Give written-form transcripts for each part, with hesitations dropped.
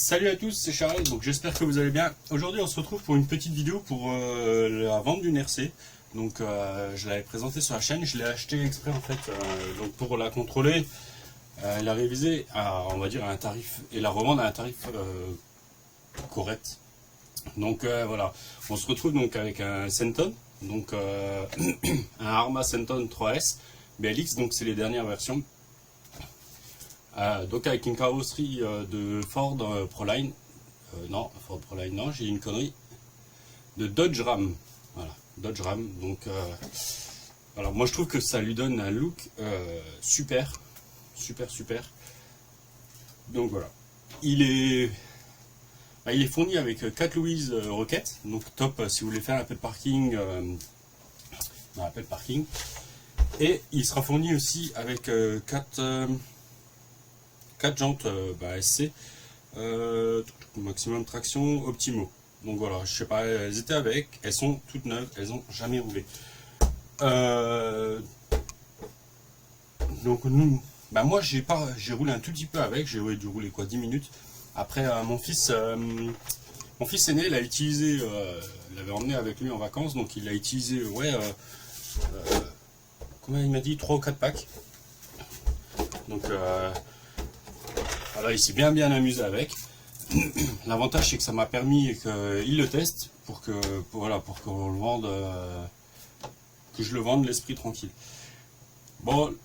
Salut à tous, c'est Charles, donc j'espère que vous allez bien. Aujourd'hui on se retrouve pour une petite vidéo pour la vente d'une RC. Donc je l'avais présentée sur la chaîne, je l'ai acheté exprès en fait donc pour la contrôler, la réviser à, on va dire, à un tarif et la revendre à un tarif correct. Donc voilà, on se retrouve donc avec un Senton, donc un Arrma Senton 3S BLX, donc c'est les dernières versions. Donc avec une carrosserie de Ford Proline, non, Ford Proline non, j'ai une connerie, de Dodge Ram, voilà, Dodge Ram, donc alors moi je trouve que ça lui donne un look super, donc voilà, il est fourni avec 4 Louise Rocket, donc top si vous voulez faire un peu de parking, et il sera fourni aussi avec 4 jantes SC, maximum traction optimaux. Donc voilà, je sais pas, elles étaient avec, elles sont toutes neuves, elles ont jamais roulé. Donc nous, moi j'ai roulé un tout petit peu avec, j'ai dû rouler quoi, 10 minutes. Après mon fils aîné, il a utilisé, il l'avait emmené avec lui en vacances, donc il a utilisé, comment il m'a dit, 3 ou 4 packs. Donc voilà, il s'est bien amusé avec. L'avantage c'est que ça m'a permis qu'il le teste pour qu'on le vende, que je le vende l'esprit tranquille. Bon,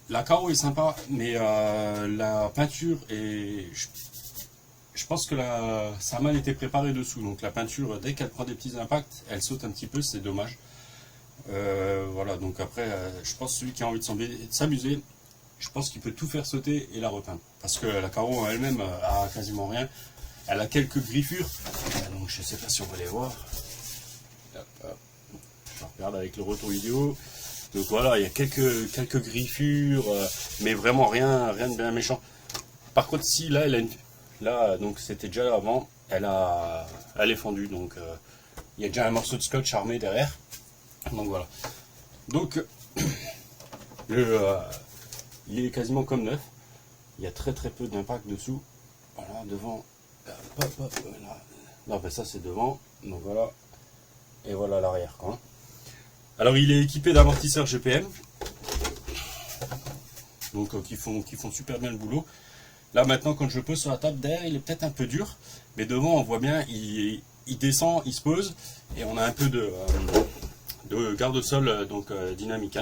la carreau est sympa, mais la peinture est, je pense que ça a mal été préparé dessous. Donc la peinture, dès qu'elle prend des petits impacts, elle saute un petit peu, c'est dommage. Voilà, donc après, je pense que celui qui a envie de s'amuser, je pense qu'il peut tout faire sauter et la repeindre. Parce que la carreau elle-même a quasiment rien. Elle a quelques griffures. Donc je ne sais pas si on va les voir. Hop, hop. Je regarde avec le retour vidéo. Donc voilà, il y a quelques griffures, mais vraiment rien de bien méchant. Par contre, si là, donc c'était déjà avant, elle est fendue. Donc il y a déjà un morceau de scotch armé derrière. Donc voilà. Donc il est quasiment comme neuf. Il y a très peu d'impact dessous. Voilà, devant. Voilà. Non, ben ça c'est devant. Donc voilà. Et voilà l'arrière. Alors il est équipé d'amortisseurs GPM. Donc qui font super bien le boulot. Là maintenant quand je le pose sur la table, derrière il est peut-être un peu dur. Mais devant on voit bien, il descend, il se pose. Et on a un peu de garde-sol dynamique.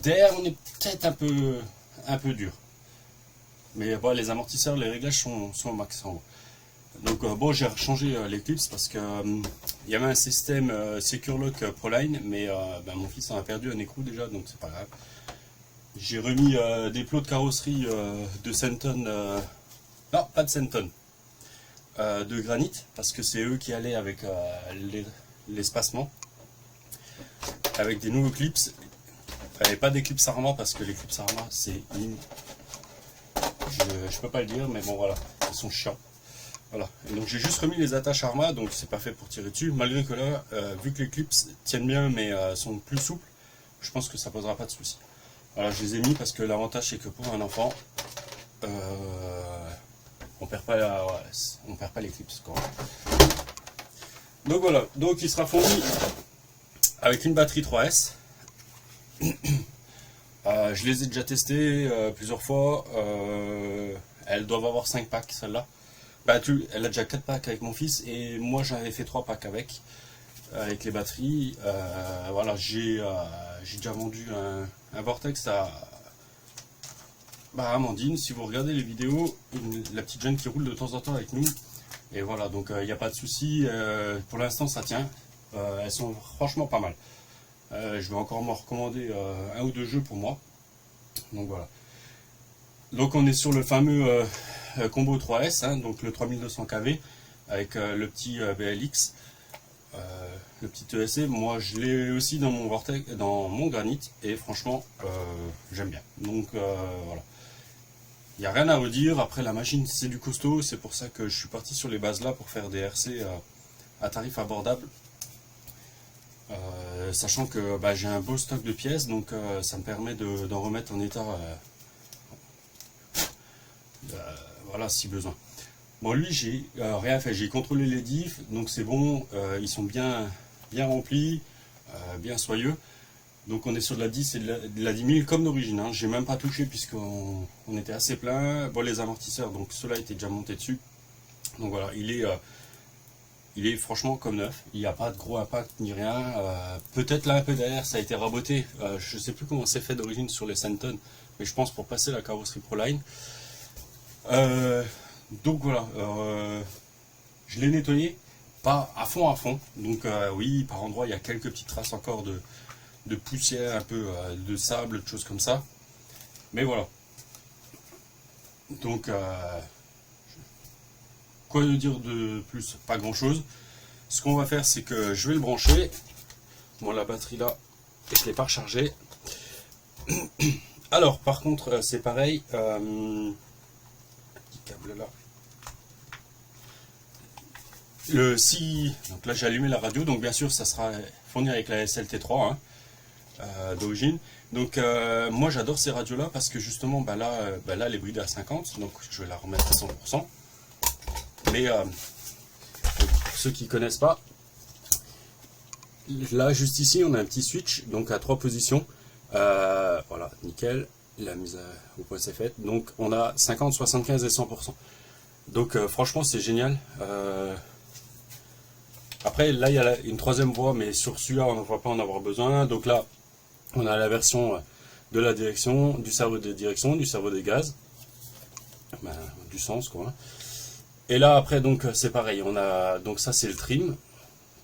Derrière on est peut-être un peu dur. Mais bon, les amortisseurs, les réglages sont au max en haut. Donc bon, j'ai changé les clips parce que il y avait un système Secure Lock Proline, mais mon fils en a perdu un écrou déjà, donc c'est pas grave. J'ai remis des plots de carrosserie de Senton, non pas de Senton, de granit, parce que c'est eux qui allaient avec l'espacement, avec des nouveaux clips. Et pas des clips Arrma, parce que les clips Arrma c'est je peux pas le dire, mais bon voilà, ils sont chiants. Voilà. Et donc j'ai juste remis les attaches Arrma, donc c'est pas fait pour tirer dessus, malgré que là, vu que les clips tiennent bien mais sont plus souples, je pense que ça posera pas de soucis. Voilà, je les ai mis parce que l'avantage c'est que pour un enfant, on perd pas les clips quoi. Donc voilà, donc il sera fourni avec une batterie 3S. Je les ai déjà testés plusieurs fois. Elles doivent avoir 5 packs celle-là. Elle a déjà 4 packs avec mon fils et moi j'avais fait 3 packs avec les batteries. Voilà, j'ai déjà vendu un Vortex à Amandine. Si vous regardez les vidéos, la petite jeune qui roule de temps en temps avec nous. Et voilà, donc il n'y a pas de souci. Pour l'instant ça tient. Elles sont franchement pas mal. Je vais encore m'en recommander un ou deux jeux pour moi. Donc voilà. Donc on est sur le fameux combo 3S, donc le 3200 kV avec le petit BLX, le petit ESC. Moi je l'ai aussi dans mon Vortex, dans mon Granit, et franchement j'aime bien. Donc voilà. Il n'y a rien à redire. Après la machine c'est du costaud, c'est pour ça que je suis parti sur les bases là pour faire des RC à tarif abordable. Sachant que j'ai un beau stock de pièces, donc ça me permet d'en remettre en état voilà, si besoin. Bon, lui, j'ai rien fait. J'ai contrôlé les diffs, donc c'est bon. Ils sont bien remplis, bien soyeux. Donc on est sur de la 10 et de la 10 000 comme d'origine. Hein. J'ai même pas touché puisqu'on était assez plein. Bon, les amortisseurs, donc ceux-là étaient déjà montés dessus. Donc voilà, il est franchement comme neuf. Il n'y a pas de gros impact ni rien. Peut-être là un peu derrière, ça a été raboté. Je sais plus comment c'est fait d'origine sur les Senton, mais je pense pour passer la carrosserie Proline. Donc voilà, je l'ai nettoyé, pas à fond. Donc oui, par endroits, il y a quelques petites traces encore de poussière, un peu de sable, de choses comme ça. Mais voilà. Donc, quoi dire de plus? Pas grand chose. Ce qu'on va faire, c'est que je vais le brancher. Bon, la batterie là, je ne l'ai pas rechargée. Alors, par contre, c'est pareil. Petit câble là. Donc là, j'ai allumé la radio. Donc, bien sûr, ça sera fourni avec la SLT3 hein, d'origine. Donc, moi, j'adore ces radios-là parce que justement, là, elle est bridée à 50. Donc, je vais la remettre à 100%. Mais pour ceux qui ne connaissent pas, là juste ici on a un petit switch donc à 3 positions. Voilà, nickel, la mise au point c'est faite. Donc on a 50, 75 et 100%. Donc franchement c'est génial. Après là il y a une troisième voie, mais sur celui-là on ne va pas en avoir besoin. Donc là on a la version de la direction, du cerveau de direction, du cerveau des gaz, du sens quoi. Et là après donc c'est pareil, on a donc ça c'est le trim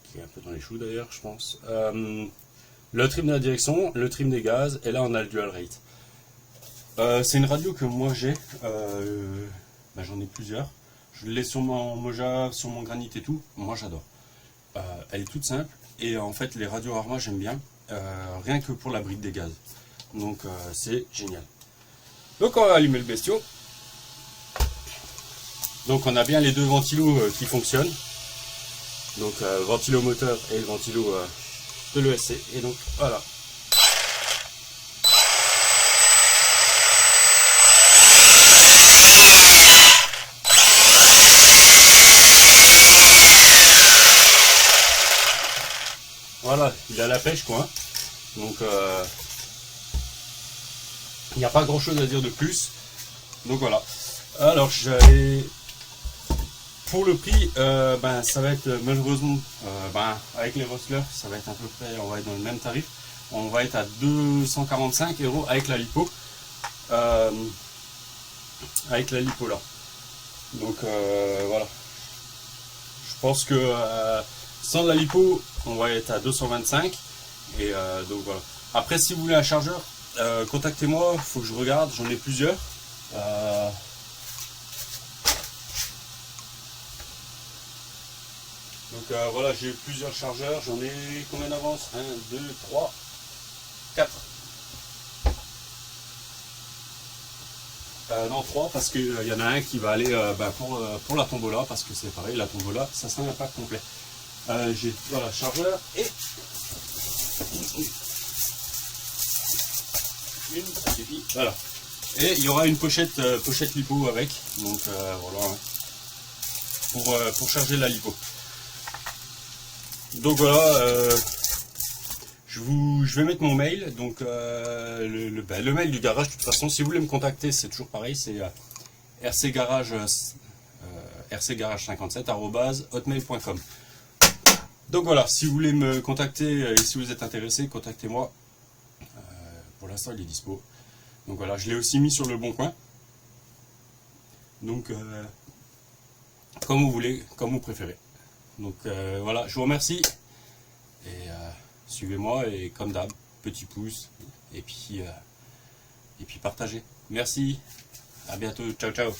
qui est un peu dans les choux d'ailleurs je pense. Le trim de la direction, le trim des gaz et là on a le dual rate. C'est une radio que moi j'ai, j'en ai plusieurs. Je l'ai sur mon Mojave, sur mon Granit et tout. Moi j'adore. Elle est toute simple et en fait les radios Arma j'aime bien, rien que pour la bride des gaz. Donc c'est génial. Donc on va allumer le bestiau. Donc on a bien les deux ventilos qui fonctionnent. Donc ventilo moteur et le ventilo de l'ESC. Et donc voilà. Voilà, il a la pêche quoi. Donc il n'y a pas grand chose à dire de plus. Donc voilà. Alors j'avais... Pour le prix, ça va être malheureusement, avec les Rustler, ça va être à peu près, on va être dans le même tarif. On va être à 245 € avec la lipo. Avec la lipo là. Donc voilà. Je pense que sans la lipo, on va être à 225. Et donc voilà. Après, si vous voulez un chargeur, contactez-moi, il faut que je regarde, j'en ai plusieurs. Donc voilà, j'ai plusieurs chargeurs, j'en ai combien d'avance? 1, 2, 3, 4. Non, 3 parce qu'il y en a un qui va aller pour la tombola, parce que c'est pareil, la tombola, ça sera un pack complet. J'ai voilà, chargeur et et puis voilà. Et il y aura une pochette lipo avec, donc voilà, pour charger la lipo. Donc voilà, je vais mettre mon mail, donc le mail du garage. De toute façon, si vous voulez me contacter, c'est toujours pareil, c'est rcgarage57@hotmail.com. Donc voilà, si vous voulez me contacter et si vous êtes intéressé, contactez-moi. Pour l'instant, il est dispo. Donc voilà, je l'ai aussi mis sur le bon coin. Donc comme vous voulez, comme vous préférez. Donc voilà, je vous remercie et suivez-moi et comme d'hab, petit pouce et puis partagez. Merci, à bientôt, ciao ciao.